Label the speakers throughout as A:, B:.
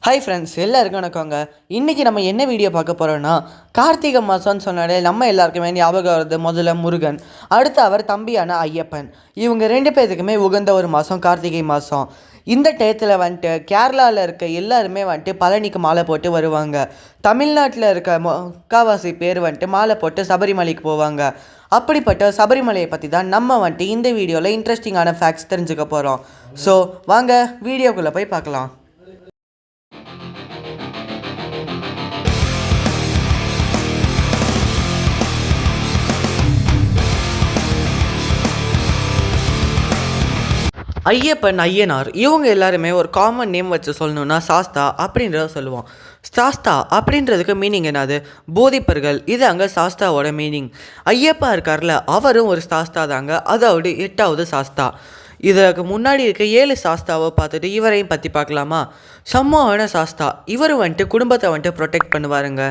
A: Hi friends, எல்லாருக்கும் வணக்கங்க. இன்றைக்கி நம்ம என்ன வீடியோ பார்க்க போகிறோன்னா, கார்த்திகை மாதம்னு சொன்னாலே நம்ம எல்லாருக்குமே ஞாபகம் வருது முதல்ல முருகன், அடுத்து அவர் தம்பியான ஐயப்பன். இவங்க ரெண்டு பேர்த்துக்குமே உகந்த ஒரு மாதம் கார்த்திகை மாதம். இந்த டயத்தில் வந்துட்டு கேரளாவில் இருக்க எல்லாருமே வந்துட்டு பழனிக்கு மாலை போட்டு வருவாங்க. தமிழ்நாட்டில் இருக்க முக்கால்வாசி பேர் வந்துட்டு மாலை போட்டு சபரிமலைக்கு போவாங்க. அப்படிப்பட்ட சபரிமலையை பற்றி தான் நம்ம வந்துட்டு இந்த வீடியோவில் இன்ட்ரெஸ்டிங்கான ஃபேக்ட்ஸ் தெரிஞ்சுக்க போகிறோம். ஸோ வாங்க வீடியோக்குள்ளே போய் பார்க்கலாம். ஐயப்பன், ஐயனார் இவங்க எல்லாருமே ஒரு காமன் நேம் வச்சு சொல்லணுன்னா சாஸ்தா அப்படின்றத சொல்லுவோம். சாஸ்தா அப்படின்றதுக்கு மீனிங் என்னது? போதிப்பர்கள். இது அங்கே சாஸ்தாவோட மீனிங். ஐயப்பா இருக்கார்ல, அவரும் ஒரு சாஸ்தா தாங்க, அதாவது 8வது சாஸ்தா. இதற்கு முன்னாடி இருக்க 7 சாஸ்தாவை பார்த்துட்டு இவரையும் பற்றி பார்க்கலாமா? சம்மாவான சாஸ்தா, இவர் வந்துட்டு குடும்பத்தை வந்துட்டு ப்ரொடெக்ட் பண்ணுவாருங்க.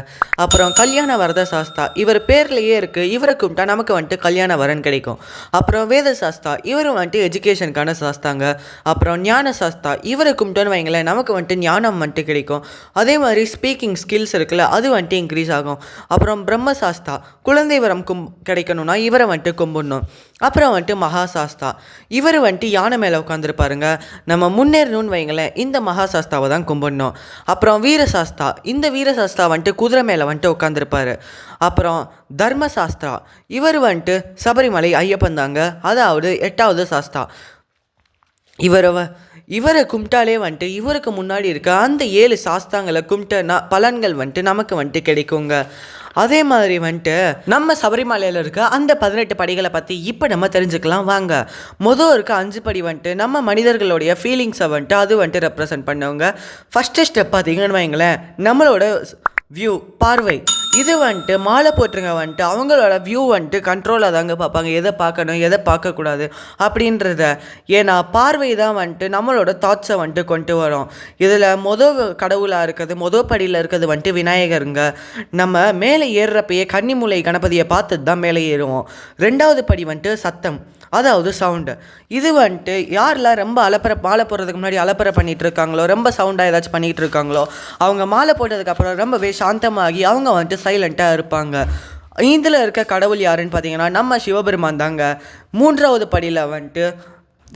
A: அப்புறம் கல்யாண வரத சாஸ்தா, இவர் பேர்லேயே இருக்குது, இவரை கும்பிட்டா நமக்கு வந்துட்டு கல்யாண வரன் கிடைக்கும். அப்புறம் வேத சாஸ்தா, இவர் வந்துட்டு எஜுகேஷனுக்கான சாஸ்தாங்க. அப்புறம் ஞான சாஸ்தா, இவரை கும்பிட்டோன்னு வைங்களேன், நமக்கு வந்துட்டு ஞானம் வந்துட்டு கிடைக்கும். அதே மாதிரி ஸ்பீக்கிங் ஸ்கில்ஸ் இருக்குல்ல, அது வந்துட்டு இன்க்ரீஸ் ஆகும். அப்புறம் பிரம்ம சாஸ்தா, குழந்தை வரம் கிடைக்கணும்னா இவரை வந்துட்டு கும்பிடணும். அப்புறம் வந்துட்டு மகா சாஸ்தா, இவர் வந்துட்டு யானை மேலே உட்காந்துருப்பாருங்க. நம்ம முன்னேறணும்னு வைங்களேன், இந்த மகா சாஸ்தாவை தான் கும்பிடணும். அப்புறம் வீரசாஸ்தா, இந்த வீரசாஸ்தா வந்துட்டு குதிரை மேலே வந்துட்டு உட்காந்துருப்பாரு. அப்புறம் தர்மசாஸ்திரா, இவர் வந்துட்டு சபரிமலை ஐயப்பன் தாங்க, அதாவது 8வது சாஸ்தா. இவரை கும்பிட்டாலே வந்துட்டு இவருக்கு முன்னாடி இருக்க அந்த 7 சாஸ்தாங்களை கும்பிட்டனா பலன்கள் வந்துட்டு நமக்கு வந்துட்டு கிடைக்குங்க. அதே மாதிரி வந்துட்டு நம்ம சபரிமலையில் இருக்க அந்த 18 படிகளை பற்றி இப்போ நம்ம தெரிஞ்சுக்கலாம் வாங்க. மொதல் இருக்க 5 படி வந்துட்டு நம்ம மனிதர்களுடைய ஃபீலிங்ஸை வந்துட்டு அது வந்துட்டு ரெப்ரசன்ட் பண்ணுவாங்க. ஃபஸ்ட்டு ஸ்டெப் பார்த்தீங்கன்னு வைங்களேன், நம்மளோட வியூ, பார்வை. இது வந்துட்டு மாலை போட்டுருங்க வந்துட்டு அவங்களோட வியூ வந்துட்டு கண்ட்ரோலாக தாங்க பார்ப்பாங்க, எதை பார்க்கணும் எதை பார்க்கக்கூடாது அப்படின்றத. ஏன்னா பார்வை தான் வந்துட்டு நம்மளோட தாட்ஸை வந்துட்டு கொண்டு வரும். இதில் கடவுளாக இருக்கிறது, படியில் இருக்கிறது வந்துட்டு விநாயகருங்க. நம்ம மேலே ஏறுறப்பயே கன்னிமூலை கணபதியை பார்த்துட்டு தான் மேலே ஏறுவோம். 2வது படி வந்துட்டு சத்தம், அதாவது சவுண்டு. இது வந்துட்டு யாரெல்லாம் ரொம்ப மாலை போடுறதுக்கு முன்னாடி அலப்பறை பண்ணிகிட்டு இருக்காங்களோ, ரொம்ப சவுண்டாக ஏதாச்சும் பண்ணிகிட்டு இருக்காங்களோ, அவங்க மாலை போட்டதுக்கப்புறம் ரொம்பவே சாந்தமாகி அவங்க வந்துட்டு சைலண்ட்டாக இருப்பாங்க. இதில் இருக்க கடவுள் யாருன்னு பார்த்தீங்கன்னா நம்ம சிவபெருமான் தாங்க. 3வது படியில் வந்துட்டு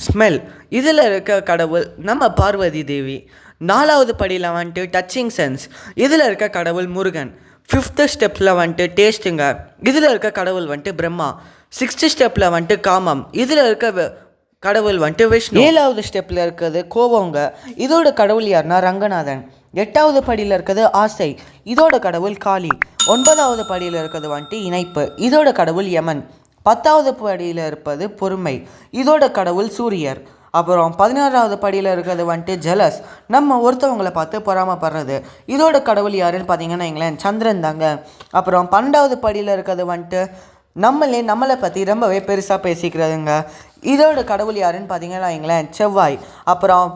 A: ஸ்மெல், இதில் இருக்க கடவுள் நம்ம பார்வதி தேவி. 4வது படியில் வந்துட்டு டச்சிங் சென்ஸ், இதில் இருக்க கடவுள் முருகன். 5th ஸ்டெப்பில் வந்துட்டு டேஸ்ட்டுங்க, இதில் இருக்க கடவுள் வந்துட்டு பிரம்மா. 6th ஸ்டெப்பில் வந்துட்டு காமம், இதில் இருக்க கடவுள் வந்துட்டு விஷ்ணு. 7வது ஸ்டெப்பில் இருக்கிறது கோபங்க, இதோட கடவுள் யாருன்னா ரங்கநாதன். 8வது படியில் இருக்கிறது ஆசை, இதோட கடவுள் காளி. 9வது படியில் இருக்கிறது வந்துட்டு இணைப்பு, இதோட கடவுள் யமன். 10வது படியில் இருப்பது பொறுமை, இதோட கடவுள் சூரியர். அப்புறம் 16வது படியில் இருக்கிறது வந்துட்டு ஜெலஸ், நம்ம ஒருத்தவங்களை பார்த்து பொறாமப்படுறது, இதோட கடவுள் யாருன்னு பார்த்தீங்கன்னா எங்களேன் சந்திரன் தாங்க. அப்புறம் 12வது படியில் இருக்கிறது வந்துட்டு நம்மளை பற்றி ரொம்பவே பெருசாக பேசிக்கிறதுங்க, இதோட கடவுள் யாருன்னு பார்த்தீங்கன்னா எங்களேன் செவ்வாய். அப்புறம்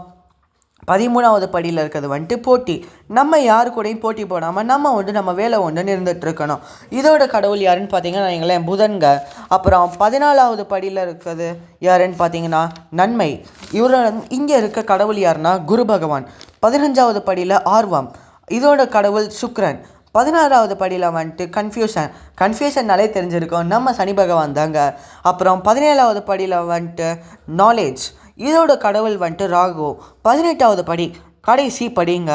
A: 13வது படியில் இருக்கிறது வந்துட்டு போட்டி, நம்ம யாரு கூடயும் போட்டி போடாமல் நம்ம நம்ம வேலை ஒன்றுன்னு இருந்துகிட்ருக்கணும், இதோட கடவுள் யாருன்னு பார்த்தீங்கன்னா எங்களேன் புதன்க. அப்புறம் 14வது படியில் இருக்கிறது யாருன்னு பார்த்தீங்கன்னா நன்மை, இவரோட இங்கே இருக்க கடவுள் யாருன்னா குரு பகவான். 15வது படியில் ஆர்வம், இதோட கடவுள் சுக்ரன். 16வது படியில் வந்துட்டு கன்ஃபியூஷன்னாலே தெரிஞ்சிருக்கோம், நம்ம சனி பகவான் தாங்க. அப்புறம் 17வது படியில் வந்துட்டு நாலேஜ், இதோட கடவுள் வந்துட்டு ராகு. 18வது படி கடைசி படிங்க,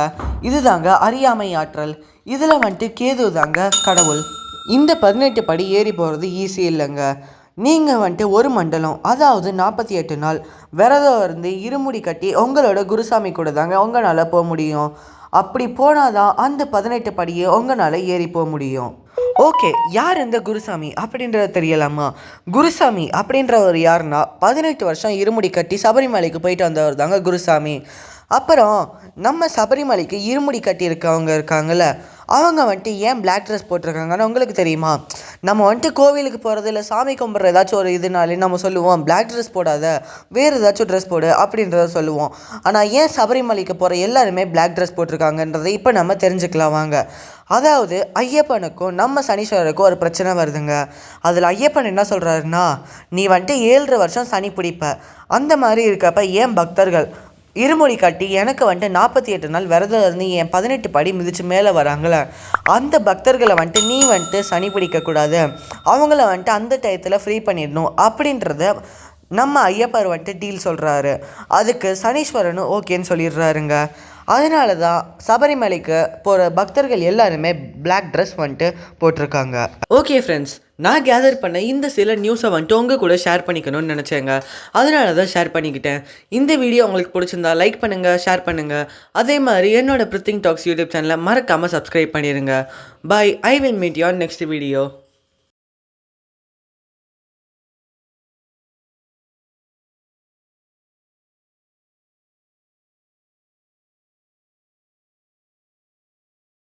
A: இது தாங்க அறியாமை ஆற்றல், இதில் வந்துட்டு கேது தாங்க கடவுள். இந்த 18 படி ஏறி போகிறது ஈஸி இல்லைங்க. நீங்கள் வந்துட்டு ஒரு மண்டலம், அதாவது 48 நாள் விரதம் இருந்து இருமுடி கட்டி உங்களோட குருசாமி கூட தாங்க உங்களால் போக முடியும். அப்படி போனால் தான் அந்த 18 படியை உங்களால் ஏறி போக முடியும். ஓகே, யார் இந்த குருசாமி அப்படின்றத தெரியலாமா? குருசாமி அப்படின்றவர் யாருன்னா 18 வருஷம் இருமுடி கட்டி சபரிமலைக்கு போயிட்டு வந்தவர் தாங்க குருசாமி. அப்புறம் நம்ம சபரிமலைக்கு இருமுடி கட்டியிருக்கவங்க இருக்காங்கள்ல, அவங்க வந்துட்டு ஏன் பிளாக் ட்ரெஸ் போட்டிருக்காங்கன்னு உங்களுக்கு தெரியுமா? நம்ம வந்துட்டு கோவிலுக்கு போகிறது இல்லை சாமி கும்பிட்ற ஏதாச்சும் ஒரு இதுனாலே நம்ம சொல்லுவோம் பிளாக் ட்ரெஸ் போடாத, வேறு ஏதாச்சும் ட்ரெஸ் போடு அப்படின்றத சொல்லுவோம். ஆனால் ஏன் சபரிமலைக்கு போகிற எல்லாருமே பிளாக் ட்ரெஸ் போட்டிருக்காங்கன்றதை இப்போ நம்ம தெரிஞ்சுக்கலாம் வாங்க. அதாவது ஐயப்பனுக்கும் நம்ம சனீஸ்வரருக்கும் ஒரு பிரச்சனை வருதுங்க. அதில் ஐயப்பன் என்ன சொல்கிறாருன்னா, நீ வந்துட்டு 7.5 வருஷம் சனி பிடிப்ப, அந்த மாதிரி இருக்கப்ப ஏன் பக்தர்கள் இருமொழி காட்டி எனக்கு வந்துட்டு 48 நாள் விரதம் இருந்து என் 18 படி மிதித்து மேலே வராங்களே அந்த பக்தர்களை வந்துட்டு நீ வந்துட்டு சனி பிடிக்கக்கூடாது, அவங்கள வந்துட்டு அந்த டயத்தில் ஃப்ரீ பண்ணிடணும் அப்படின்றத நம்ம ஐயப்பர் வந்துட்டு டீல் சொல்கிறாரு. அதுக்கு சனீஸ்வரனும் ஓகேன்னு சொல்லிடுறாருங்க. அதனால தான் சபரிமலைக்கு போகிற பக்தர்கள் எல்லாருமே பிளாக் ட்ரெஸ் வந்துட்டு போட்டிருக்காங்க. ஓகே ஃப்ரெண்ட்ஸ், நான் கேதர் பண்ண இந்த சில நியூஸை வந்துட்டு உங்கள் கூட ஷேர் பண்ணிக்கணும்னு நினச்சேங்க. அதனால தான் ஷேர் பண்ணிக்கிட்டேன். இந்த வீடியோ உங்களுக்கு பிடிச்சிருந்தா லைக் பண்ணுங்கள், ஷேர் பண்ணுங்கள். அதே மாதிரி என்னோட பிரித்திங் டாக்ஸ் யூடியூப் சேனலை மறக்காமல் சப்ஸ்கிரைப் பண்ணிடுங்க. Bye. I will meet you on next video.